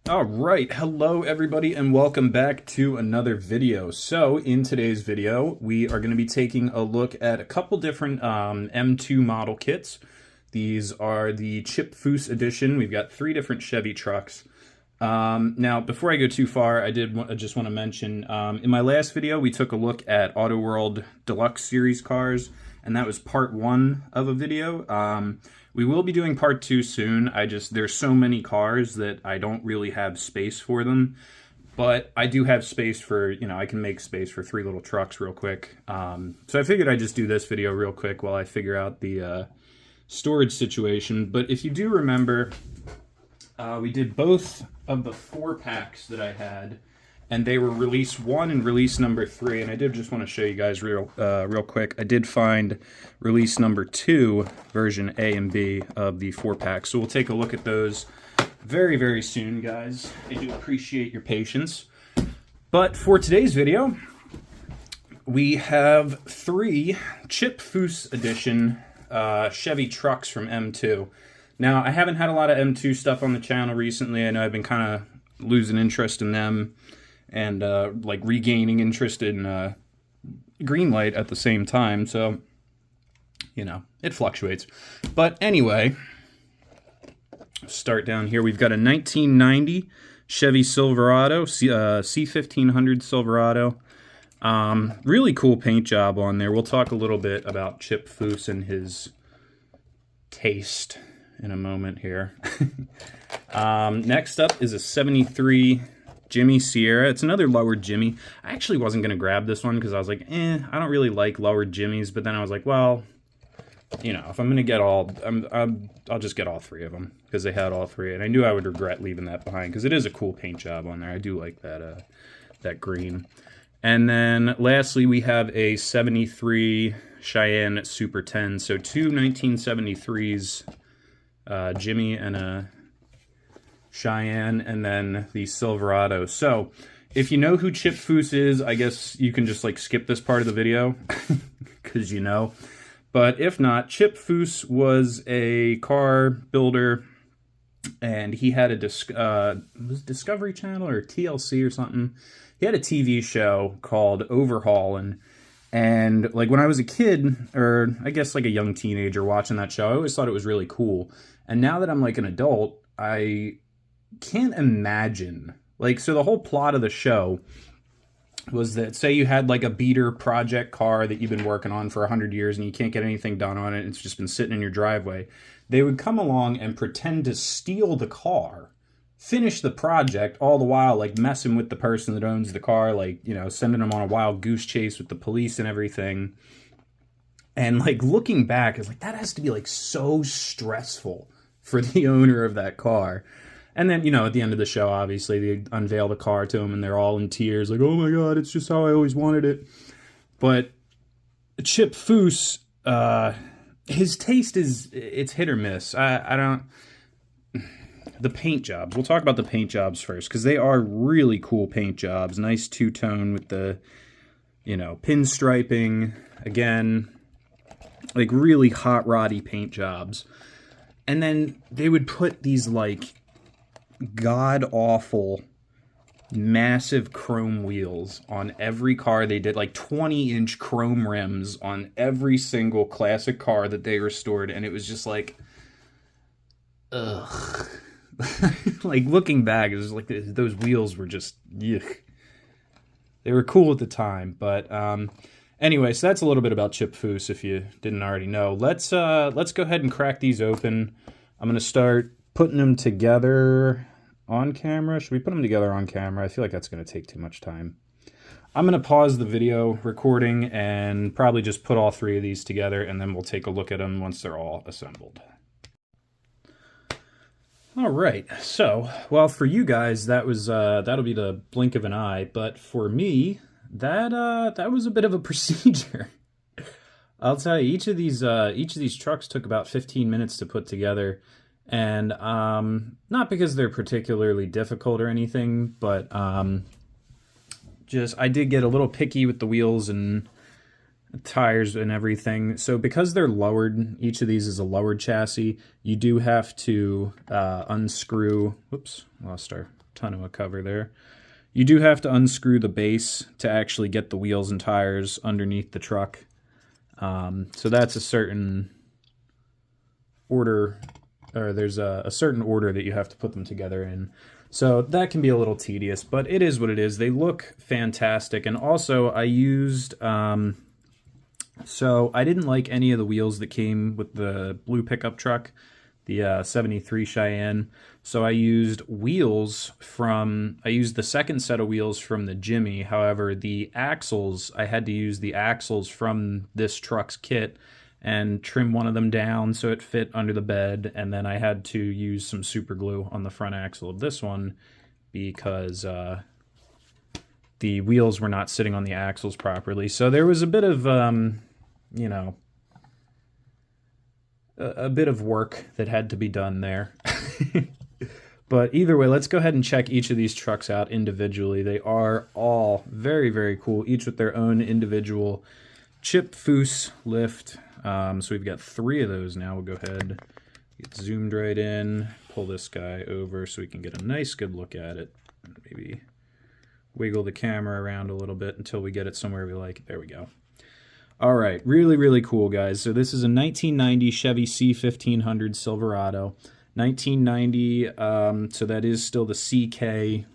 All right, hello everybody and welcome back to another video. So in today's video, we are going to be taking a look at a couple different M2 model kits. These are the Chip Foose edition. We've got three different Chevy trucks. Now, before I go too far, I just want to mention, in my last video, we took a look at Auto World Deluxe Series cars, and that was part one of a video. We will be doing part two soon. There's so many cars that I don't really have space for them, but I do have space for, I can make space for three little trucks real quick. So I figured I'd just do this video real quick while I figure out the storage situation. But if you do remember, we did both of the 4-packs that I had, and they were release 1 and release number 3, and I did just want to show you guys real quick. I did find release number 2, version A and B of the 4-pack, so we'll take a look at those very, very soon, guys. I do appreciate your patience. But for today's video, we have 3 Chip Foose edition Chevy trucks from M2. Now, I haven't had a lot of M2 stuff on the channel recently. I know I've been kind of losing interest in them and like regaining interest in Greenlight at the same time. So, it fluctuates. But anyway, start down here. We've got a 1990 Chevy Silverado, C1500 Silverado. Really cool paint job on there. We'll talk a little bit about Chip Foose and his taste in a moment here. Next up is a 73 Jimmy Sierra. It's another lowered Jimmy. I actually wasn't going to grab this one because I was like, I don't really like lowered Jimmys, but then I was like, well, if I'm going to get all, I'll just get all 3 of them because they had all 3, and I knew I would regret leaving that behind because it is a cool paint job on there. I do like that green. And then lastly, we have a 73 Cheyenne Super 10. So 2 1973s, Jimmy and a Cheyenne, and then the Silverado. So if you know who Chip Foose is, I guess you can just skip this part of the video because But if not, Chip Foose was a car builder, and he had a was it Discovery Channel or TLC or something. He had a TV show called Overhaulin'. And when I was a kid, or I guess a young teenager watching that show, I always thought it was really cool. And now that I'm an adult, I can't imagine. So the whole plot of the show was that, say you had a beater project car that you've been working on for 100 years and you can't get anything done on it, it's just been sitting in your driveway. They would come along and pretend to steal the car, finish the project, all the while messing with the person that owns the car, sending them on a wild goose chase with the police and everything. And looking back, it's that has to be so stressful for the owner of that car. And then, at the end of the show, obviously, they unveil the car to him and they're all in tears, oh my God, it's just how I always wanted it. But Chip Foose, his taste it's hit or miss. I don't... The paint jobs. We'll talk about the paint jobs first, because they are really cool paint jobs. Nice two-tone with the, pinstriping. Again, really hot roddy paint jobs. And then they would put these, god-awful, massive chrome wheels on every car they did. 20-inch chrome rims on every single classic car that they restored. And it was just ugh. Looking back, it was those wheels were just yuck. They were cool at the time, but anyway, so that's a little bit about Chip Foose if you didn't already know. Let's go ahead and crack these open. I'm gonna start putting them together on camera. Should we put them together on camera? I feel like that's gonna take too much time. I'm gonna pause the video recording and probably just put all 3 of these together, and then we'll take a look at them once they're all assembled. All right, so, well, for you guys, that'll be the blink of an eye, but for me, that was a bit of a procedure. I'll tell you, each of these trucks took about 15 minutes to put together, and not because they're particularly difficult or anything, but I did get a little picky with the wheels and tires and everything. So because they're lowered, each of these is a lowered chassis, you do have to unscrew, whoops, lost our tonneau cover there. You do have to unscrew the base to actually get the wheels and tires underneath the truck. So that's a certain order, or there's a certain order that you have to put them together in. So that can be a little tedious, but it is what it is. They look fantastic. And also I used, so I didn't like any of the wheels that came with the blue pickup truck, the 73 Cheyenne. So I used the second set of wheels from the Jimmy. However, the axles, I had to use the axles from this truck's kit and trim one of them down so it fit under the bed. And then I had to use some super glue on the front axle of this one because the wheels were not sitting on the axles properly. So there was a bit of, you know, a bit of work that had to be done there. But either way, let's go ahead and check each of these trucks out individually. They are all very, very cool, each with their own individual chip Foose lift. So we've got 3 of those now. We'll go ahead, get zoomed right in, pull this guy over so we can get a nice good look at it. Maybe wiggle the camera around a little bit until we get it somewhere we like it. There we go. All right, really, really cool, guys. So this is a 1990 Chevy C1500 Silverado. 1990, so that is still the CK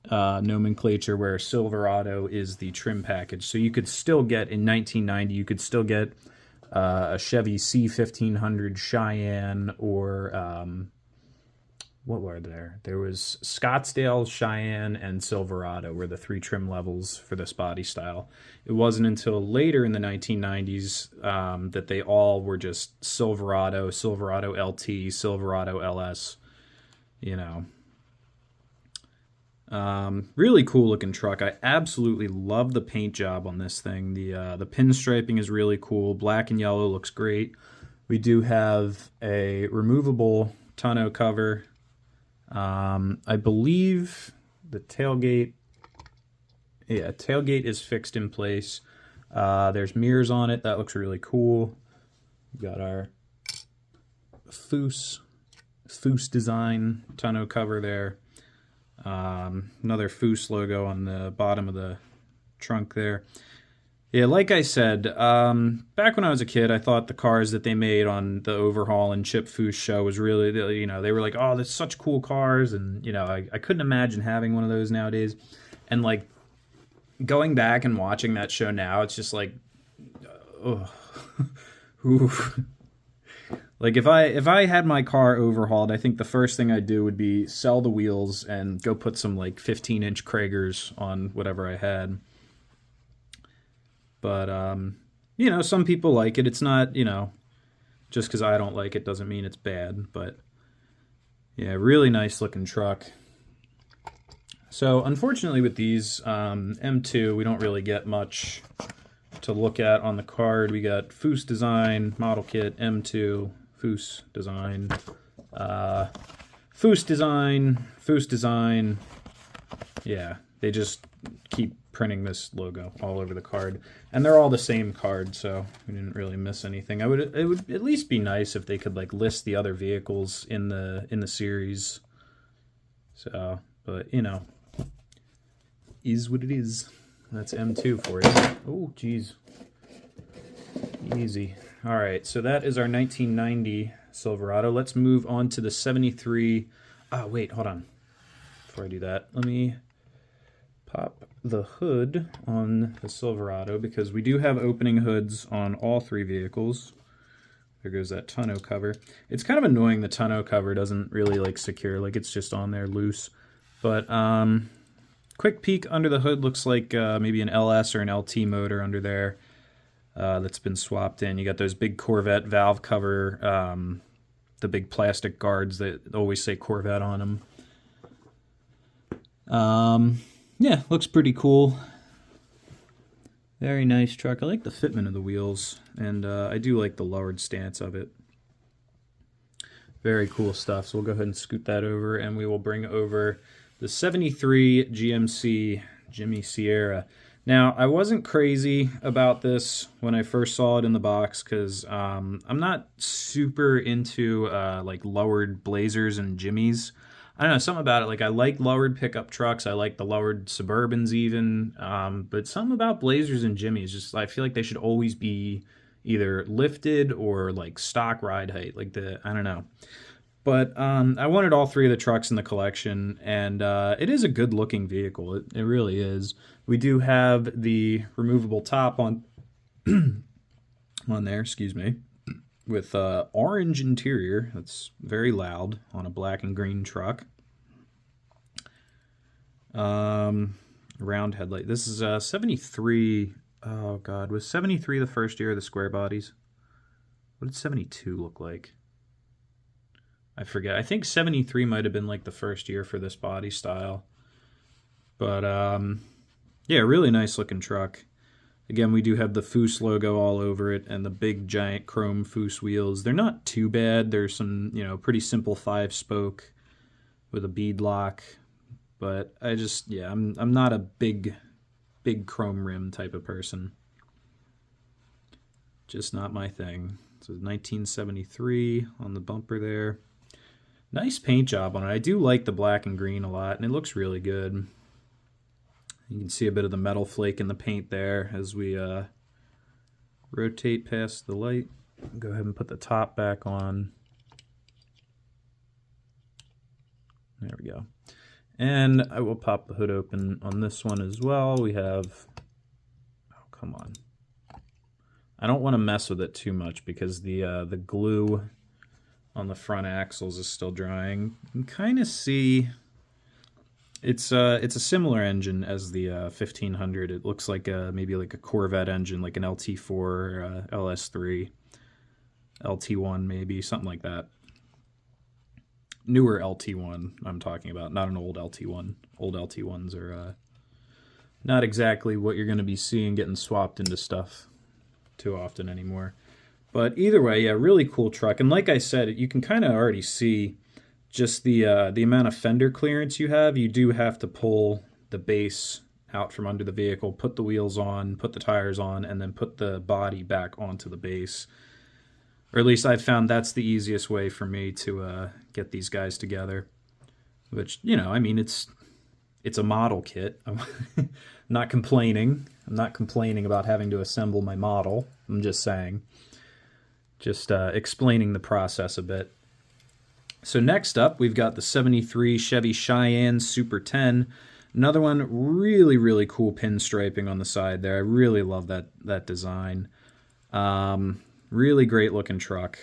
nomenclature, where Silverado is the trim package. So you could still get, in 1990, you could still get a Chevy C1500 Cheyenne, or what were there? There was Scottsdale, Cheyenne, and Silverado were the 3 trim levels for this body style. It wasn't until later in the 1990s that they all were just Silverado, Silverado LT, Silverado LS, you know. Really cool looking truck. I absolutely love the paint job on this thing. The pinstriping is really cool. Black and yellow looks great. We do have a removable tonneau cover. I believe the tailgate, yeah, tailgate is fixed in place. There's mirrors on it. That looks really cool. We've got our Foose design tonneau cover there. Another Foose logo on the bottom of the trunk there. Yeah, like I said, back when I was a kid, I thought the cars that they made on the Overhaul and Chip Foose show was really, you know, they were like, oh, that's such cool cars, and, you know, I couldn't imagine having one of those nowadays. And, like, going back and watching that show now, it's just like, oh, like, if I had my car overhauled, I think the first thing I'd do would be sell the wheels and go put some, like, 15-inch Kragers on whatever I had. But, you know, some people like it. It's not, you know, just because I don't like it doesn't mean it's bad. But, yeah, really nice looking truck. So, unfortunately with these M2, we don't really get much to look at on the card. We got Foose design, model kit, M2, Foose design, Foose design, Foose design. Yeah, they just keep printing this logo all over the card, and they're all the same card, so we didn't really miss anything. It would at least be nice if they could, like, list the other vehicles in the series. So, but you know, is what it is. That's M2 for you. Oh, geez, easy. All right, so that is our 1990 Silverado. Let's move on to the 73. Oh, wait, hold on. Before I do that, let me pop the hood on the Silverado, because we do have opening hoods on all 3 vehicles. There goes that tonneau cover. It's kind of annoying the tonneau cover doesn't really, like, secure, like it's just on there loose. But quick peek under the hood, looks like maybe an LS or an LT motor under there that's been swapped in. You got those big Corvette valve cover, the big plastic guards that always say Corvette on them. Yeah, looks pretty cool. Very nice truck. I like the fitment of the wheels, and I do like the lowered stance of it. Very cool stuff. So we'll go ahead and scoot that over, and we will bring over the 73 GMC Jimmy Sierra. Now, I wasn't crazy about this when I first saw it in the box, because I'm not super into like lowered Blazers and Jimmys. I don't know, something about it. Like, I like lowered pickup trucks. I like the lowered Suburbans even. But something about Blazers and Jimmys, just I feel like they should always be either lifted or like stock ride height. Like I don't know. But I wanted all three of the trucks in the collection, and it is a good looking vehicle. It really is. We do have the removable top on there, excuse me, with orange interior. That's very loud on a black and green truck. Round headlight. This is 73. Oh god, was 73 the first year of the square bodies? What did 72 look like? I forget. I think 73 might have been like the first year for this body style. But yeah, really nice looking truck. Again, we do have the Foose logo all over it and the big giant chrome Foose wheels. They're not too bad. There's some, you know, pretty simple 5-spoke with a bead lock. But I just, yeah, I'm not a big chrome rim type of person. Just not my thing. So 1973 on the bumper there. Nice paint job on it. I do like the black and green a lot, and it looks really good. You can see a bit of the metal flake in the paint there as we rotate past the light. Go ahead and put the top back on. There we go. And I will pop the hood open on this one as well. We have, oh, come on. I don't want to mess with it too much because the glue on the front axles is still drying. You can kind of see it's a similar engine as the 1500. It looks like maybe like a Corvette engine, like an LT4, LS3, LT1 maybe, something like that. Newer LT1 I'm talking about, not an old LT1. Old LT1s are not exactly what you're going to be seeing getting swapped into stuff too often anymore. But either way, yeah, really cool truck. And like I said, you can kind of already see just the amount of fender clearance you have. You do have to pull the base out from under the vehicle, put the wheels on, put the tires on, and then put the body back onto the base. Or at least I've found that's the easiest way for me to get these guys together. Which, you know, I mean, it's a model kit. I'm not complaining. I'm not complaining about having to assemble my model. I'm just saying. Just explaining the process a bit. So next up, we've got the 73 Chevy Cheyenne Super 10. Another one, really, really cool pinstriping on the side there. I really love that design. Really great looking truck.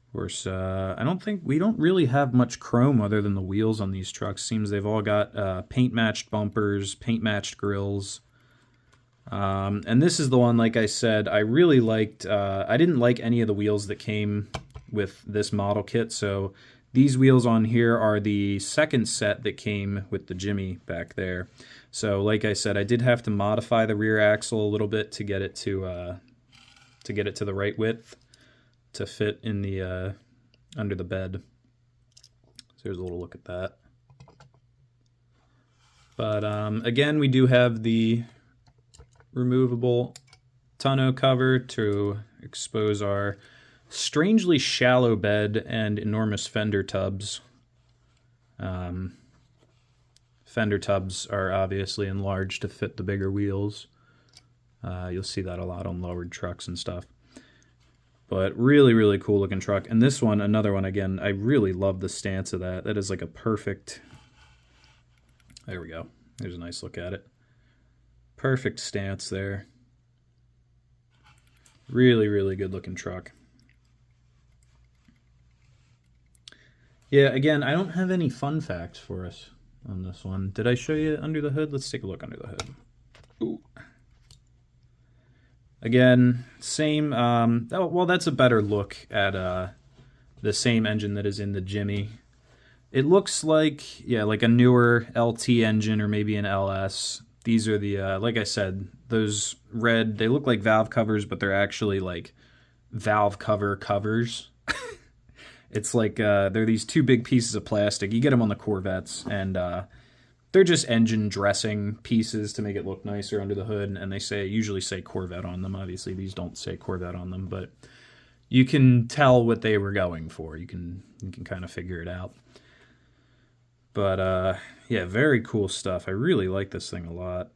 Of course, we don't really have much chrome other than the wheels on these trucks. Seems they've all got paint-matched bumpers, paint-matched grills. And this is the one, like I said, I really liked. I didn't like any of the wheels that came with this model kit, so these wheels on here are the second set that came with the Jimmy back there. So, like I said, I did have to modify the rear axle a little bit to get it to the right width to fit in the under the bed. So here's a little look at that. But again, we do have the removable tonneau cover to expose our strangely shallow bed and enormous fender tubs. Fender tubs are obviously enlarged to fit the bigger wheels. You'll see that a lot on lowered trucks and stuff. But really, really cool looking truck. And this one, another one, again, I really love the stance of that. That is like a perfect... There we go. There's a nice look at it. Perfect stance there. Really, really good looking truck. Yeah, again, I don't have any fun facts for us on this one. Did I show you under the hood? Let's take a look under the hood. Ooh. Again, same, well, that's a better look at the same engine that is in the Jimmy. It looks like, yeah, like a newer LT engine or maybe an LS. These are the, like I said, those red, they look like valve covers, but they're actually like valve cover covers. It's like, they're these two big pieces of plastic. You get them on the Corvettes, and they're just engine dressing pieces to make it look nicer under the hood, and they usually say Corvette on them. Obviously, these don't say Corvette on them, but you can tell what they were going for. You can kind of figure it out. But yeah, very cool stuff. I really like this thing a lot.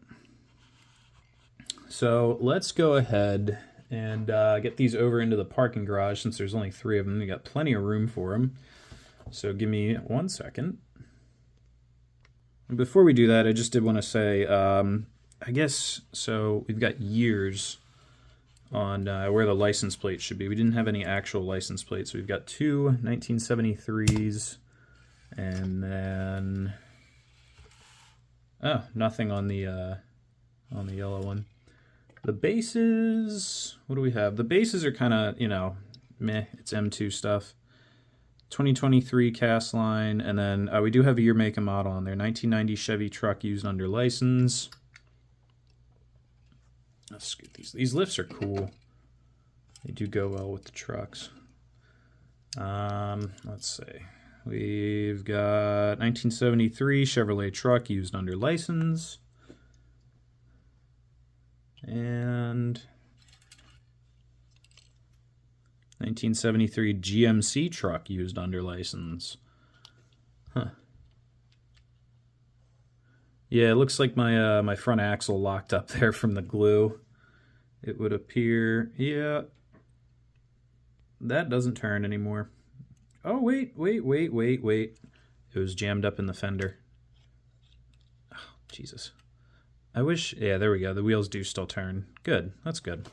So let's go ahead and get these over into the parking garage since there's only 3 of them. We got plenty of room for them. So give me 1 second. And before we do that, I just did want to say, I guess, so we've got years on where the license plate should be. We didn't have any actual license plates. So we've got 2 1973s, and then nothing on the yellow one. The bases, what do we have? The bases are kind of, you know, meh. It's M2 stuff. 2023 cast line, and then we do have a year, make, and model on there. 1990 Chevy truck used under license. Let's get these. These lifts are cool. They do go well with the trucks. Let's see. We've got 1973 Chevrolet truck used under license. And 1973 GMC truck used under license. Huh. Yeah, it looks like my my front axle locked up there from the glue. It would appear, yeah, that doesn't turn anymore. Oh, wait. It was jammed up in the fender. Oh, Jesus. I wish, yeah, there we go. The wheels do still turn. Good, that's good.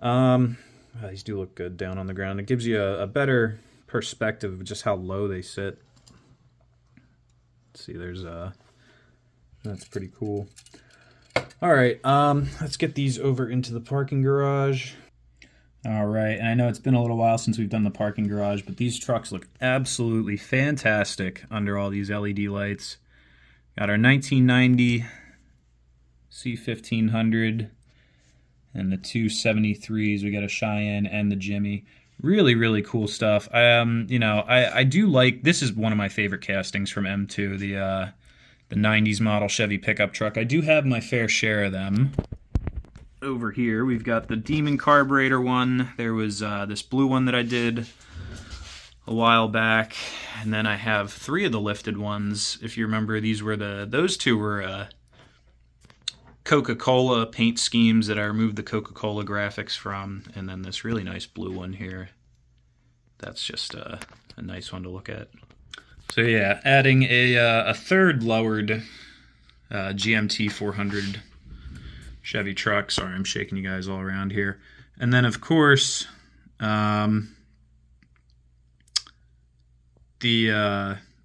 These do look good down on the ground. It gives you a better perspective of just how low they sit. Let's see, there's that's pretty cool. All right, let's get these over into the parking garage. All right, and I know it's been a little while since we've done the parking garage, but these trucks look absolutely fantastic under all these LED lights. Got our 1990 C1500 and the 273s. We got a Cheyenne and the Jimmy. Really, really cool stuff. You know, I do like, this is one of my favorite castings from M2, the 90s model Chevy pickup truck. I do have my fair share of them. Over here, we've got the Demon carburetor one. There was this blue one that I did a while back, and then I have 3 of the lifted ones. If you remember, these were those 2 were Coca-Cola paint schemes that I removed the Coca-Cola graphics from, and then this really nice blue one here. That's just a nice one to look at. So yeah, adding a third lowered GMT 400 Chevy truck. Sorry, I'm shaking you guys all around here. And then of course, the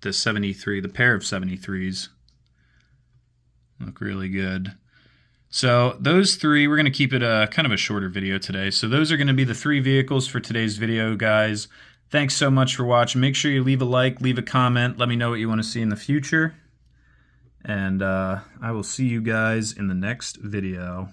73, the pair of 73s look really good. So those 3, we're going to keep it kind of a shorter video today. So those are going to be the 3 vehicles for today's video, guys. Thanks so much for watching. Make sure you leave a like, leave a comment. Let me know what you want to see in the future. And I will see you guys in the next video.